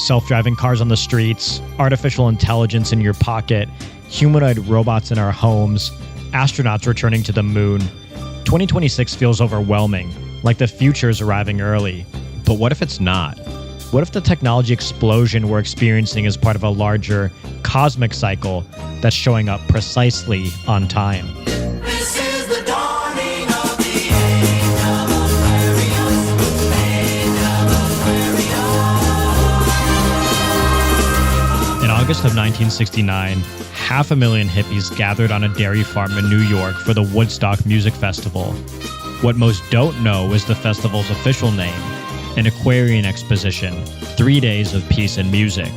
self-driving cars on the streets, artificial intelligence in your pocket, humanoid robots in our homes, astronauts returning to the moon. 2026 feels overwhelming, like the future is arriving early. But what if it's not? What if the technology explosion we're experiencing is part of a larger, cosmic cycle that's showing up precisely on time? This is the dawning of the age of Aquarius, age of Aquarius. In August of 1969, 500,000 hippies gathered on a dairy farm in New York for the Woodstock Music Festival. What most don't know is the festival's official name, an Aquarian exposition, 3 days of peace and music.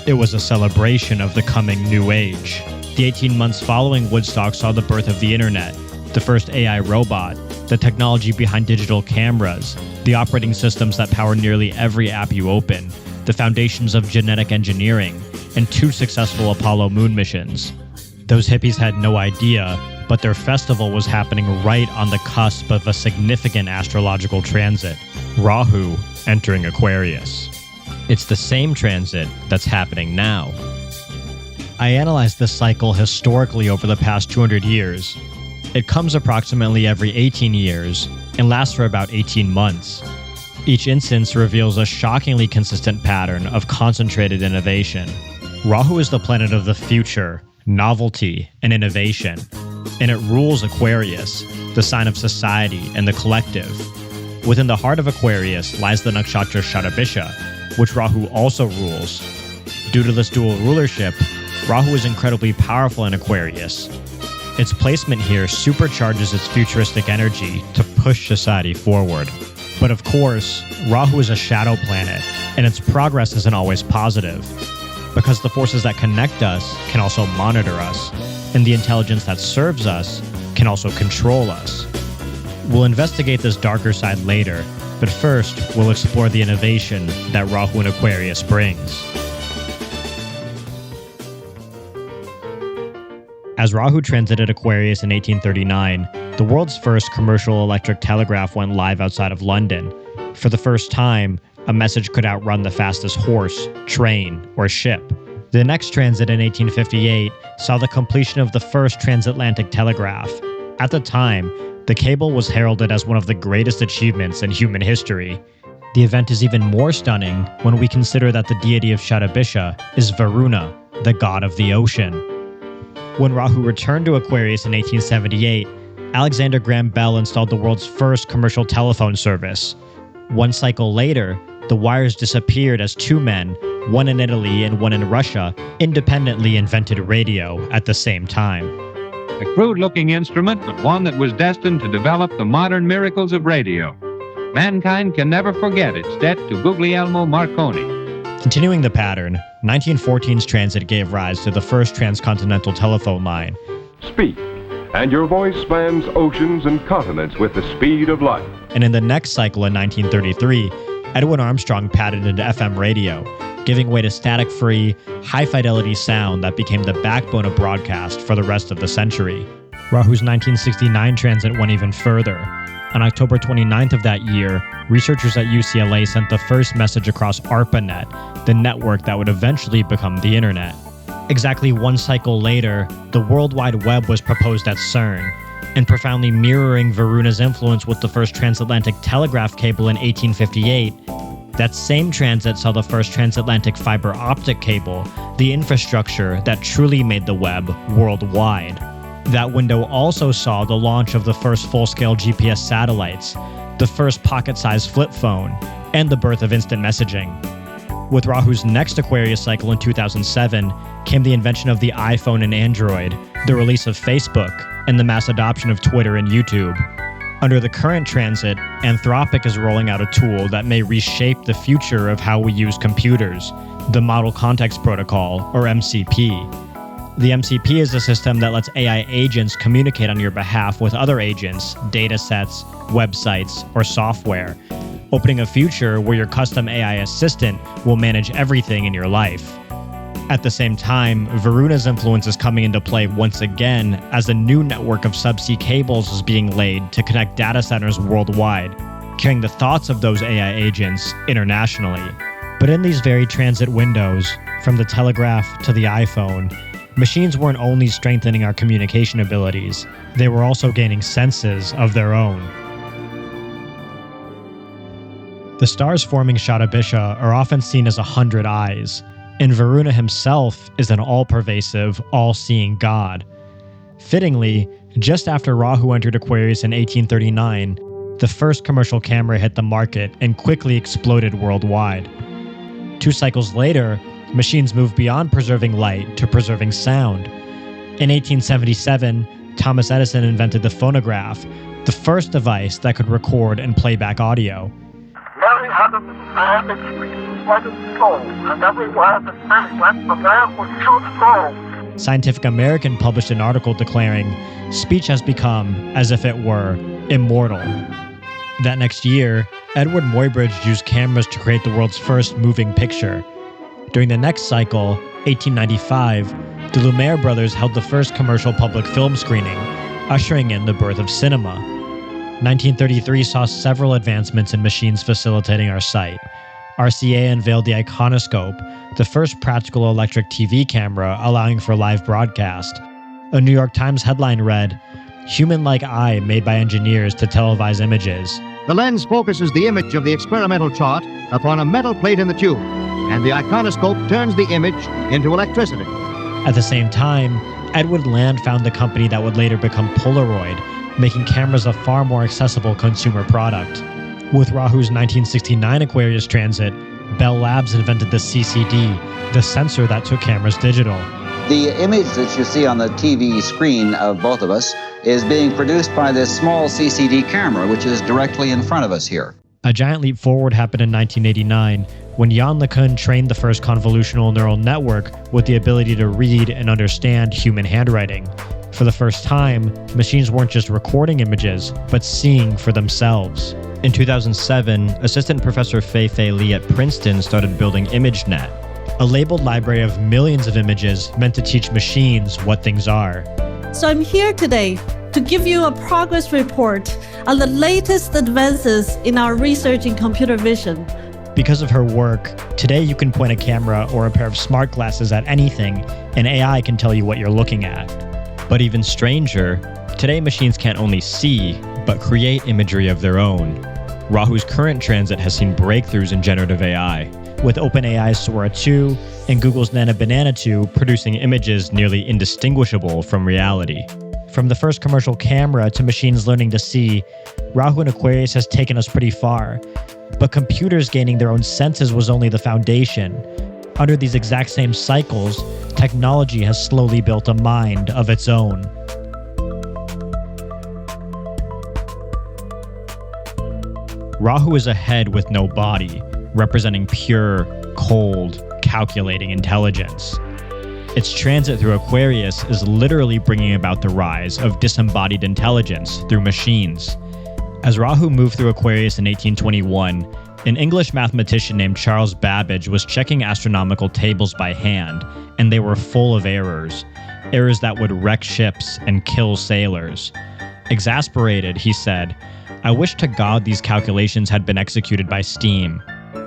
It was a celebration of the coming new age. The 18 months following Woodstock saw the birth of the internet, the first AI robot, the technology behind digital cameras, the operating systems that power nearly every app you open, the foundations of genetic engineering, and 2 successful Apollo moon missions. Those hippies had no idea, but their festival was happening right on the cusp of a significant astrological transit, Rahu entering Aquarius. It's the same transit that's happening now. I analyzed this cycle historically over the past 200 years. It comes approximately every 18 years and lasts for about 18 months. Each instance reveals a shockingly consistent pattern of concentrated innovation. Rahu is the planet of the future, novelty, and innovation, and it rules Aquarius, the sign of society and the collective. Within the heart of Aquarius lies the nakshatra Shatabisha, which Rahu also rules. Due to this dual rulership, Rahu is incredibly powerful in Aquarius. Its placement here supercharges its futuristic energy to push society forward. But of course, Rahu is a shadow planet, and its progress isn't always positive, because the forces that connect us can also monitor us, and the intelligence that serves us can also control us. We'll investigate this darker side later, but first, we'll explore the innovation that Rahu in Aquarius brings. As Rahu transited Aquarius in 1839, the world's first commercial electric telegraph went live outside of London. For the first time, a message could outrun the fastest horse, train, or ship. The next transit in 1858 saw the completion of the first transatlantic telegraph. At the time, the cable was heralded as one of the greatest achievements in human history. The event is even more stunning when we consider that the deity of Shatabisha is Varuna, the god of the ocean. When Rahu returned to Aquarius in 1878, Alexander Graham Bell installed the world's first commercial telephone service. One cycle later, the wires disappeared as 2 men, one in Italy and one in Russia, independently invented radio at the same time. A crude-looking instrument, but one that was destined to develop the modern miracles of radio. Mankind can never forget its debt to Guglielmo Marconi. Continuing the pattern, 1914's transit gave rise to the first transcontinental telephone line. Speak, and your voice spans oceans and continents with the speed of light. And in the next cycle in 1933, Edwin Armstrong patented FM radio, giving way to static-free, high-fidelity sound that became the backbone of broadcast for the rest of the century. Rahu's 1969 transit went even further. On October 29th of that year, researchers at UCLA sent the first message across ARPANET, the network that would eventually become the internet. Exactly 1 cycle later, the World Wide Web was proposed at CERN, and profoundly mirroring Varuna's influence with the first transatlantic telegraph cable in 1858, that same transit saw the first transatlantic fiber optic cable, the infrastructure that truly made the web worldwide. That window also saw the launch of the first full-scale GPS satellites, the first pocket-sized flip phone, and the birth of instant messaging. With Rahu's next Aquarius cycle in 2007 came the invention of the iPhone and Android, the release of Facebook, and the mass adoption of Twitter and YouTube. Under the current transit, Anthropic is rolling out a tool that may reshape the future of how we use computers, the Model Context Protocol, or MCP. The MCP is a system that lets AI agents communicate on your behalf with other agents, datasets, websites, or software, opening a future where your custom AI assistant will manage everything in your life. At the same time, Varuna's influence is coming into play once again as a new network of subsea cables is being laid to connect data centers worldwide, carrying the thoughts of those AI agents internationally. But in these very transit windows, from the telegraph to the iPhone, machines weren't only strengthening our communication abilities, they were also gaining senses of their own. The stars forming Shadabisha are often seen as 100 eyes, and Varuna himself is an all-pervasive, all-seeing god. Fittingly, just after Rahu entered Aquarius in 1839, the first commercial camera hit the market and quickly exploded worldwide. 2 cycles later, machines moved beyond preserving light to preserving sound. In 1877, Thomas Edison invented the phonograph, the first device that could record and play back audio. Mary had a man extreme wedded soul, and everywhere that Mary went, the lamb was shoot soul. Scientific American published an article declaring, "Speech has become, as if it were, immortal." That next year, Edward Muybridge used cameras to create the world's first moving picture. During the next cycle, 1895, the Lumiere brothers held the first commercial public film screening, ushering in the birth of cinema. 1933 saw several advancements in machines facilitating our sight. RCA unveiled the iconoscope, the first practical electric TV camera allowing for live broadcast. A New York Times headline read, "Human-like eye made by engineers to televise images." The lens focuses the image of the experimental chart upon a metal plate in the tube, and the iconoscope turns the image into electricity. At the same time, Edward Land found the company that would later become Polaroid, making cameras a far more accessible consumer product. With Rahu's 1969 Aquarius transit, Bell Labs invented the CCD, the sensor that took cameras digital. The image that you see on the TV screen of both of us is being produced by this small CCD camera, which is directly in front of us here. A giant leap forward happened in 1989 when Jan LeCun trained the first convolutional neural network with the ability to read and understand human handwriting. For the first time, machines weren't just recording images, but seeing for themselves. In 2007, Assistant Professor Fei Li at Princeton started building ImageNet, a labeled library of millions of images meant to teach machines what things are. So I'm here today to give you a progress report on the latest advances in our research in computer vision. Because of her work, today you can point a camera or a pair of smart glasses at anything, and AI can tell you what you're looking at. But even stranger, today machines can't only see, but create imagery of their own. Rahu's current transit has seen breakthroughs in generative AI, with OpenAI's Sora 2 and Google's Nana Banana 2 producing images nearly indistinguishable from reality. From the first commercial camera to machines learning to see, Rahu in Aquarius has taken us pretty far. But computers gaining their own senses was only the foundation. Under these exact same cycles, technology has slowly built a mind of its own. Rahu is a head with no body, representing pure, cold, calculating intelligence. Its transit through Aquarius is literally bringing about the rise of disembodied intelligence through machines. As Rahu moved through Aquarius in 1821, an English mathematician named Charles Babbage was checking astronomical tables by hand, and they were full of errors that would wreck ships and kill sailors. Exasperated, he said, "I wish to God these calculations had been executed by steam."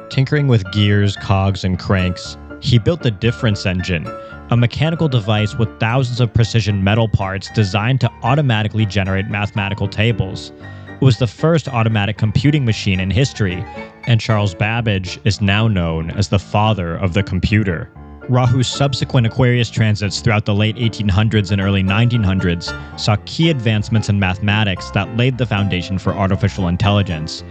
Tinkering with gears, cogs, and cranks, he built the difference engine, a mechanical device with thousands of precision metal parts designed to automatically generate mathematical tables. It was the first automatic computing machine in history, and Charles Babbage is now known as the father of the computer. Rahu's subsequent Aquarius transits throughout the late 1800s and early 1900s saw key advancements in mathematics that laid the foundation for artificial intelligence.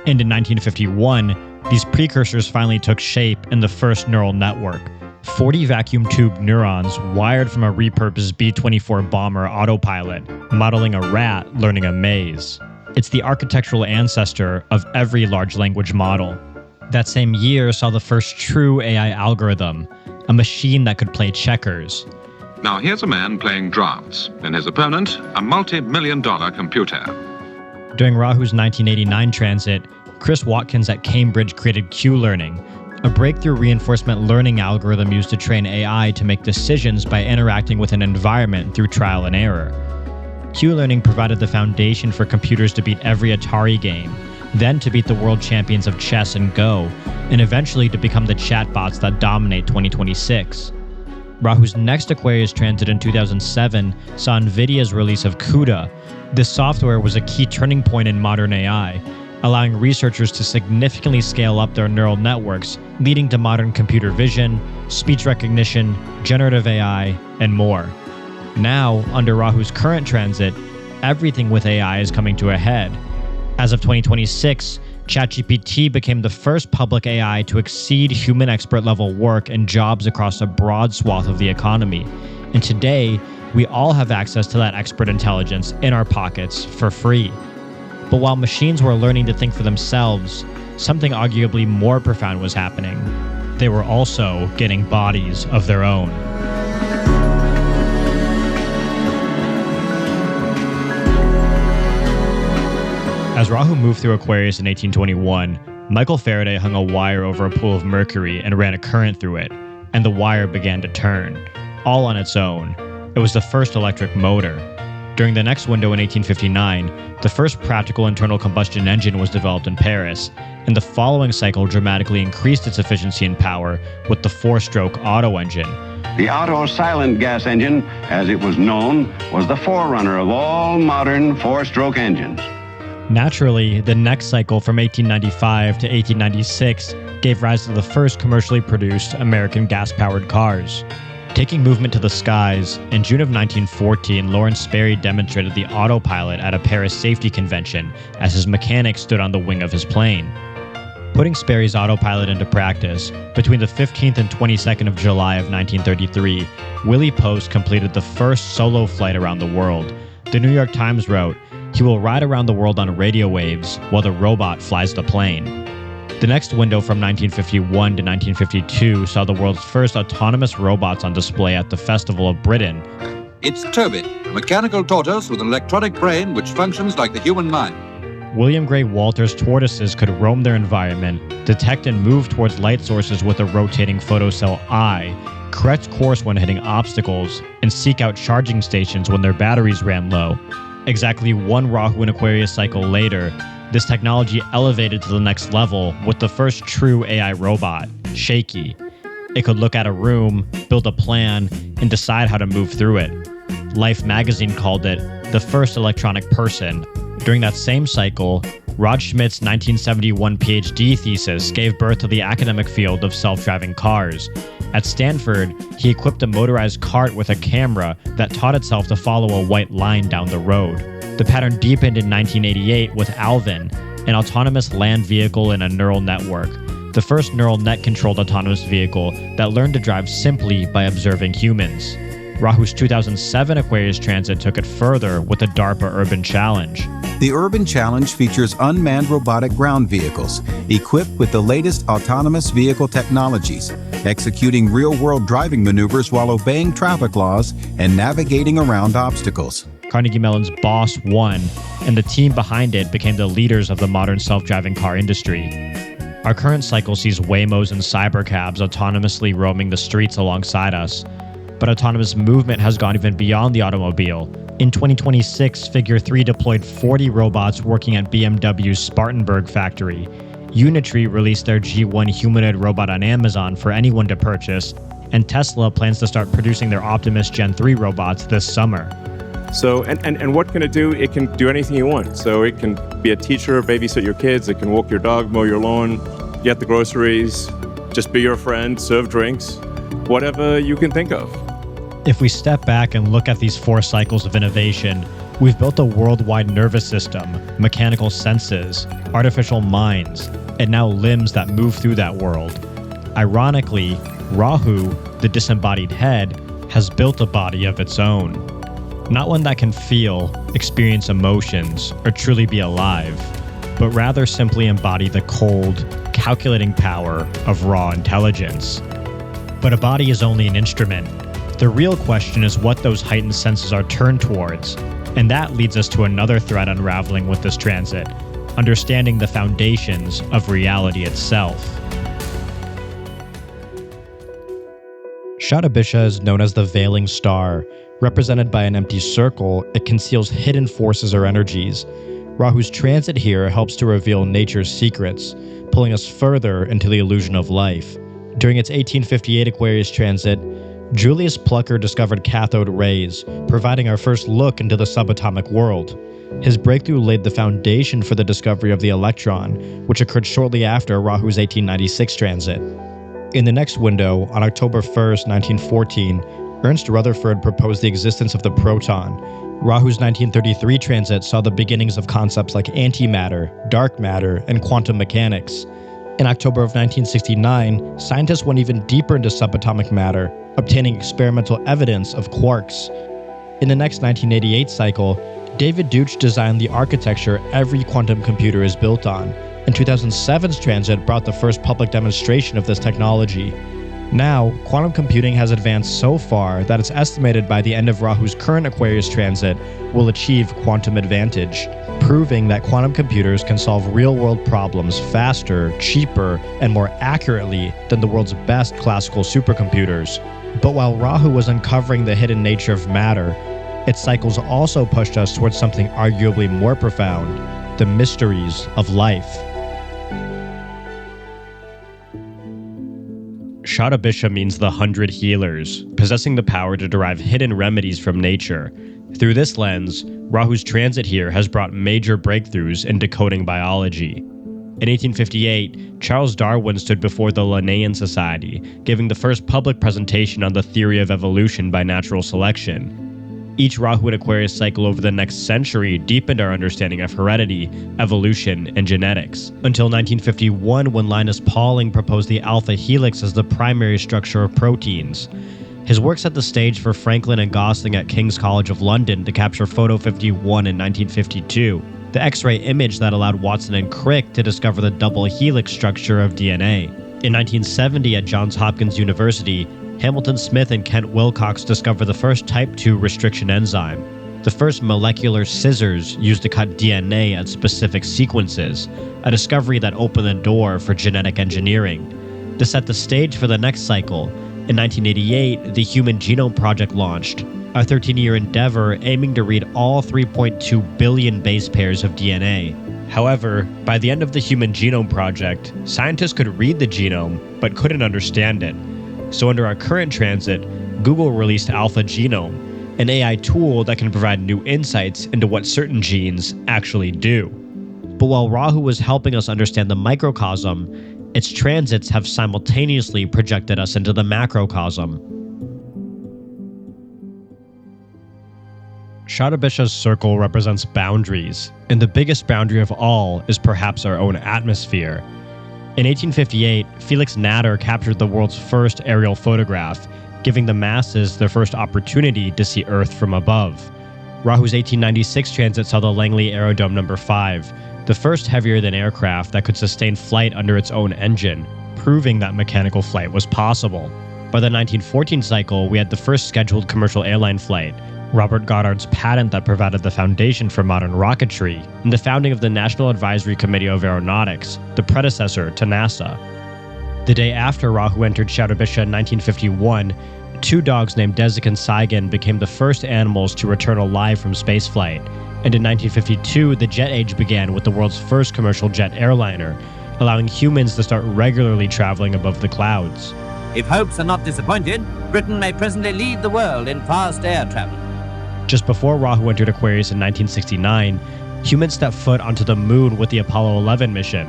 And in 1951, these precursors finally took shape in the first neural network. 40 vacuum tube neurons wired from a repurposed B-24 bomber autopilot, modeling a rat learning a maze. It's the architectural ancestor of every large language model. That same year saw the first true AI algorithm, a machine that could play checkers. Now here's a man playing drafts, and his opponent, a multi-million-dollar computer. During Rahu's 1989 transit, Chris Watkins at Cambridge created Q-learning, a breakthrough reinforcement learning algorithm used to train AI to make decisions by interacting with an environment through trial and error. Q-learning provided the foundation for computers to beat every Atari game, then to beat the world champions of chess and Go, and eventually to become the chatbots that dominate 2026. Rahu's next Aquarius transit in 2007 saw NVIDIA's release of CUDA. This software was a key turning point in modern AI, allowing researchers to significantly scale up their neural networks, leading to modern computer vision, speech recognition, generative AI, and more. Now, under Rahu's current transit, everything with AI is coming to a head. As of 2026, ChatGPT became the first public AI to exceed human expert-level work and jobs across a broad swath of the economy. And today, we all have access to that expert intelligence in our pockets for free. But while machines were learning to think for themselves, something arguably more profound was happening. They were also getting bodies of their own. As Rahu moved through Aquarius in 1821, Michael Faraday hung a wire over a pool of mercury and ran a current through it, and the wire began to turn, all on its own. It was the first electric motor. During the next window in 1859, the first practical internal combustion engine was developed in Paris, and the following cycle dramatically increased its efficiency and power with the 4-stroke Otto engine. The Otto silent gas engine, as it was known, was the forerunner of all modern 4-stroke engines. Naturally, the next cycle from 1895 to 1896 gave rise to the first commercially produced American gas-powered cars. Taking movement to the skies, in June of 1914, Lawrence Sperry demonstrated the autopilot at a Paris safety convention as his mechanic stood on the wing of his plane. Putting Sperry's autopilot into practice, between the 15th and 22nd of July of 1933, Willie Post completed the first solo flight around the world. The New York Times wrote, "He will ride around the world on radio waves while the robot flies the plane." The next window from 1951 to 1952 saw the world's first autonomous robots on display at the Festival of Britain. It's Toby, a mechanical tortoise with an electronic brain which functions like the human mind. William Gray Walter's tortoises could roam their environment, detect and move towards light sources with a rotating photocell eye, correct course when hitting obstacles, and seek out charging stations when their batteries ran low. Exactly one Rahu and Aquarius cycle later, this technology elevated to the next level with the first true AI robot, Shaky. It could look at a room, build a plan, and decide how to move through it. Life magazine called it the first electronic person. During that same cycle, Rod Schmidt's 1971 PhD thesis gave birth to the academic field of self-driving cars. At Stanford, he equipped a motorized cart with a camera that taught itself to follow a white line down the road. The pattern deepened in 1988 with Alvin, an autonomous land vehicle in a neural network, the first neural net-controlled autonomous vehicle that learned to drive simply by observing humans. Rahu's 2007 Aquarius transit took it further with the DARPA Urban Challenge. The Urban Challenge features unmanned robotic ground vehicles equipped with the latest autonomous vehicle technologies, executing real-world driving maneuvers while obeying traffic laws and navigating around obstacles. Carnegie Mellon's Boss won, and the team behind it became the leaders of the modern self-driving car industry. Our current cycle sees Waymos and cybercabs autonomously roaming the streets alongside us, but autonomous movement has gone even beyond the automobile. In 2026, Figure 3 deployed 40 robots working at BMW's Spartanburg factory. Unitree released their G1 humanoid robot on Amazon for anyone to purchase, and Tesla plans to start producing their Optimus Gen 3 robots this summer. So, and what can it do? It can do anything you want. So it can be a teacher, babysit your kids, it can walk your dog, mow your lawn, get the groceries, just be your friend, serve drinks, whatever you can think of. If we step back and look at these 4 cycles of innovation, we've built a worldwide nervous system, mechanical senses, artificial minds, and now limbs that move through that world. Ironically, Rahu, the disembodied head, has built a body of its own. Not one that can feel, experience emotions, or truly be alive, but rather simply embody the cold, calculating power of raw intelligence. But a body is only an instrument. The real question is what those heightened senses are turned towards, and that leads us to another thread unraveling with this transit, understanding the foundations of reality itself. Shatabisha is known as the veiling star. Represented by an empty circle, it conceals hidden forces or energies. Rahu's transit here helps to reveal nature's secrets, pulling us further into the illusion of life. During its 1858 Aquarius transit, Julius Plucker discovered cathode rays, providing our first look into the subatomic world. His breakthrough laid the foundation for the discovery of the electron, which occurred shortly after Rahu's 1896 transit. In the next window, on October 1st, 1914, Ernst Rutherford proposed the existence of the proton. Rahu's 1933 transit saw the beginnings of concepts like antimatter, dark matter, and quantum mechanics. In October of 1969, scientists went even deeper into subatomic matter, obtaining experimental evidence of quarks. In the next 1988 cycle, David Deutsch designed the architecture every quantum computer is built on, and 2007's transit brought the first public demonstration of this technology. Now, quantum computing has advanced so far that it's estimated by the end of Rahu's current Aquarius transit will achieve quantum advantage, proving that quantum computers can solve real-world problems faster, cheaper, and more accurately than the world's best classical supercomputers. But while Rahu was uncovering the hidden nature of matter, its cycles also pushed us towards something arguably more profound: the mysteries of life. Shatabisha means the 100 healers, possessing the power to derive hidden remedies from nature. Through this lens, Rahu's transit here has brought major breakthroughs in decoding biology. In 1858, Charles Darwin stood before the Linnaean Society, giving the first public presentation on the theory of evolution by natural selection. Each Rahu and Aquarius cycle over the next century deepened our understanding of heredity, evolution, and genetics, until 1951 when Linus Pauling proposed the alpha helix as the primary structure of proteins. His work set the stage for Franklin and Gosling at King's College of London to capture Photo 51 in 1952, the X-ray image that allowed Watson and Crick to discover the double helix structure of DNA. In 1970 at Johns Hopkins University, Hamilton Smith and Kent Wilcox discovered the first type 2 restriction enzyme, the first molecular scissors used to cut DNA at specific sequences, a discovery that opened the door for genetic engineering. To set the stage for the next cycle, in 1988, the Human Genome Project launched, a 13-year endeavor aiming to read all 3.2 billion base pairs of DNA. However, by the end of the Human Genome Project, scientists could read the genome, but couldn't understand it. So under our current transit, Google released Alpha Genome, an AI tool that can provide new insights into what certain genes actually do. But while Rahu was helping us understand the microcosm, its transits have simultaneously projected us into the macrocosm. Shatabisha's circle represents boundaries, and the biggest boundary of all is perhaps our own atmosphere. In 1858, Felix Natter captured the world's first aerial photograph, giving the masses their first opportunity to see Earth from above. Rahu's 1896 transit saw the Langley Aerodome No. 5, the first heavier-than aircraft that could sustain flight under its own engine, proving that mechanical flight was possible. By the 1914 cycle, we had the first scheduled commercial airline flight, Robert Goddard's patent that provided the foundation for modern rocketry, and the founding of the National Advisory Committee of Aeronautics, the predecessor to NASA. The day after Rahu entered Shatabisha in 1951, 2 dogs named Desic and Saigon became the first animals to return alive from spaceflight, and in 1952 the jet age began with the world's first commercial jet airliner, allowing humans to start regularly traveling above the clouds. If hopes are not disappointed, Britain may presently lead the world in fast air travel. Just before Rahu entered Aquarius in 1969, humans stepped foot onto the moon with the Apollo 11 mission.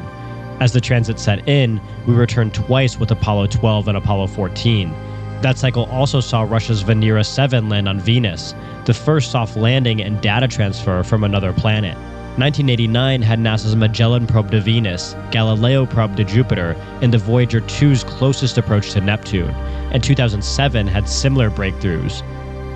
As the transit set in, we returned twice with Apollo 12 and Apollo 14. That cycle also saw Russia's Venera 7 land on Venus, the first soft landing and data transfer from another planet. 1989 had NASA's Magellan probe to Venus, Galileo probe to Jupiter, and the Voyager 2's closest approach to Neptune, and 2007 had similar breakthroughs.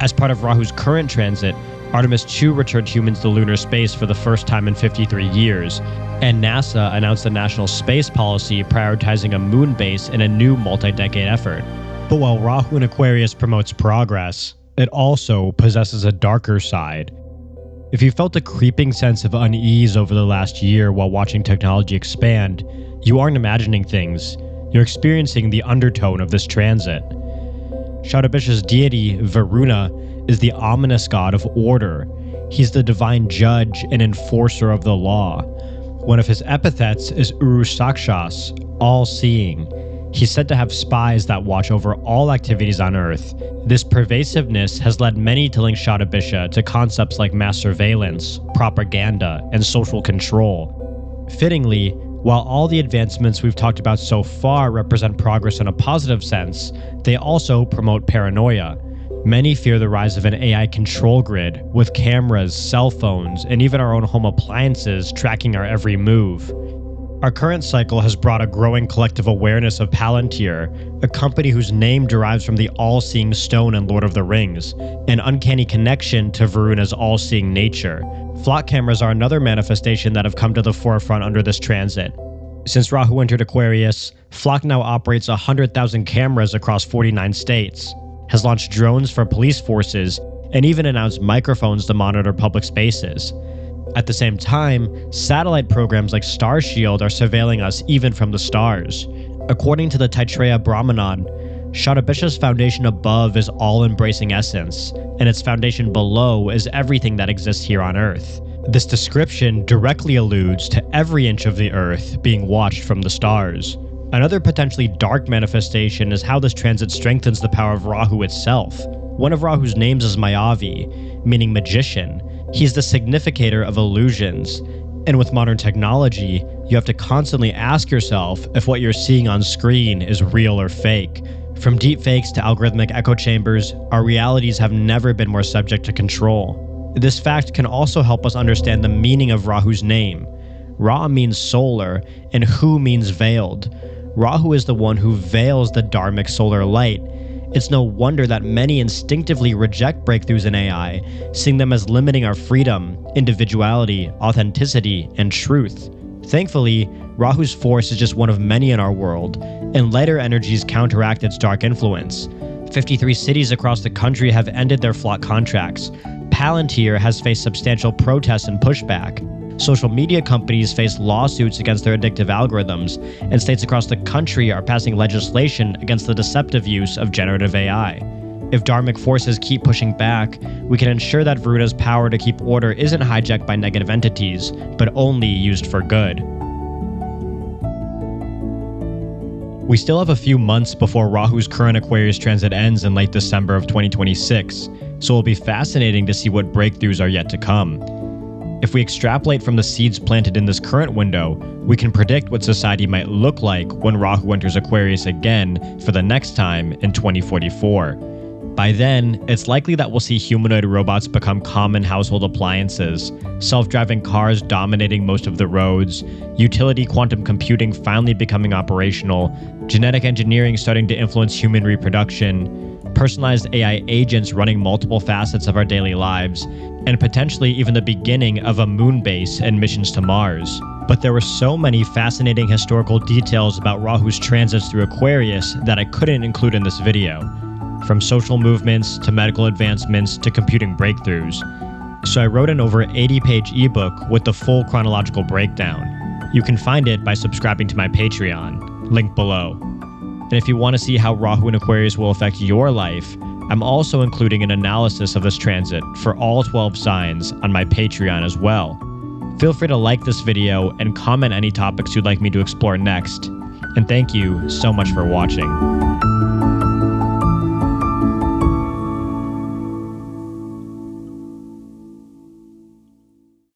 As part of Rahu's current transit, Artemis 2 returned humans to lunar space for the first time in 53 years, and NASA announced a national space policy prioritizing a moon base in a new multi-decade effort. But while Rahu in Aquarius promotes progress, it also possesses a darker side. If you felt a creeping sense of unease over the last year while watching technology expand, you aren't imagining things, you're experiencing the undertone of this transit. Shatabisha's deity, Varuna, is the ominous god of order. He's the divine judge and enforcer of the law. One of his epithets is Urusakshas, all-seeing. He's said to have spies that watch over all activities on Earth. This pervasiveness has led many to link Shadabisha to concepts like mass surveillance, propaganda, and social control. Fittingly, while all the advancements we've talked about so far represent progress in a positive sense, they also promote paranoia. Many fear the rise of an AI control grid, with cameras, cell phones, and even our own home appliances tracking our every move. Our current cycle has brought a growing collective awareness of Palantir, a company whose name derives from the all-seeing stone in Lord of the Rings, an uncanny connection to Varuna's all-seeing nature. Flock cameras are another manifestation that have come to the forefront under this transit. Since Rahu entered Aquarius, Flock now operates 100,000 cameras across 49 states, has launched drones for police forces, and even announced microphones to monitor public spaces. At the same time, satellite programs like Starshield are surveilling us even from the stars. According to the Taittiriya Brahmanad, Shadabisha's foundation above is all-embracing essence, and its foundation below is everything that exists here on Earth. This description directly alludes to every inch of the Earth being watched from the stars. Another potentially dark manifestation is how this transit strengthens the power of Rahu itself. One of Rahu's names is Mayavi, meaning magician. He's the significator of illusions. And with modern technology, you have to constantly ask yourself if what you're seeing on screen is real or fake. From deepfakes to algorithmic echo chambers, our realities have never been more subject to control. This fact can also help us understand the meaning of Rahu's name. Ra means solar, and Hu means veiled. Rahu is the one who veils the dharmic solar light. It's no wonder that many instinctively reject breakthroughs in AI, seeing them as limiting our freedom, individuality, authenticity, and truth. Thankfully, Rahu's force is just one of many in our world, and lighter energies counteract its dark influence. 53 cities across the country have ended their flock contracts. Palantir has faced substantial protests and pushback. Social media companies face lawsuits against their addictive algorithms, and states across the country are passing legislation against the deceptive use of generative AI. If dharmic forces keep pushing back, we can ensure that Varuna's power to keep order isn't hijacked by negative entities, but only used for good. We still have a few months before Rahu's current Aquarius transit ends in late December of 2026, so it'll be fascinating to see what breakthroughs are yet to come. If we extrapolate from the seeds planted in this current window, we can predict what society might look like when Rahu enters Aquarius again for the next time in 2044. By then, it's likely that we'll see humanoid robots become common household appliances, self-driving cars dominating most of the roads, utility quantum computing finally becoming operational, genetic engineering starting to influence human reproduction, personalized AI agents running multiple facets of our daily lives, and potentially even the beginning of a moon base and missions to Mars. But there were so many fascinating historical details about Rahu's transits through Aquarius that I couldn't include in this video, from social movements to medical advancements to computing breakthroughs. So I wrote an over 80-page ebook with the full chronological breakdown. You can find it by subscribing to my Patreon, link below. And if you want to see how Rahu and Aquarius will affect your life, I'm also including an analysis of this transit for all 12 signs on my Patreon as well. Feel free to like this video and comment any topics you'd like me to explore next. And thank you so much for watching.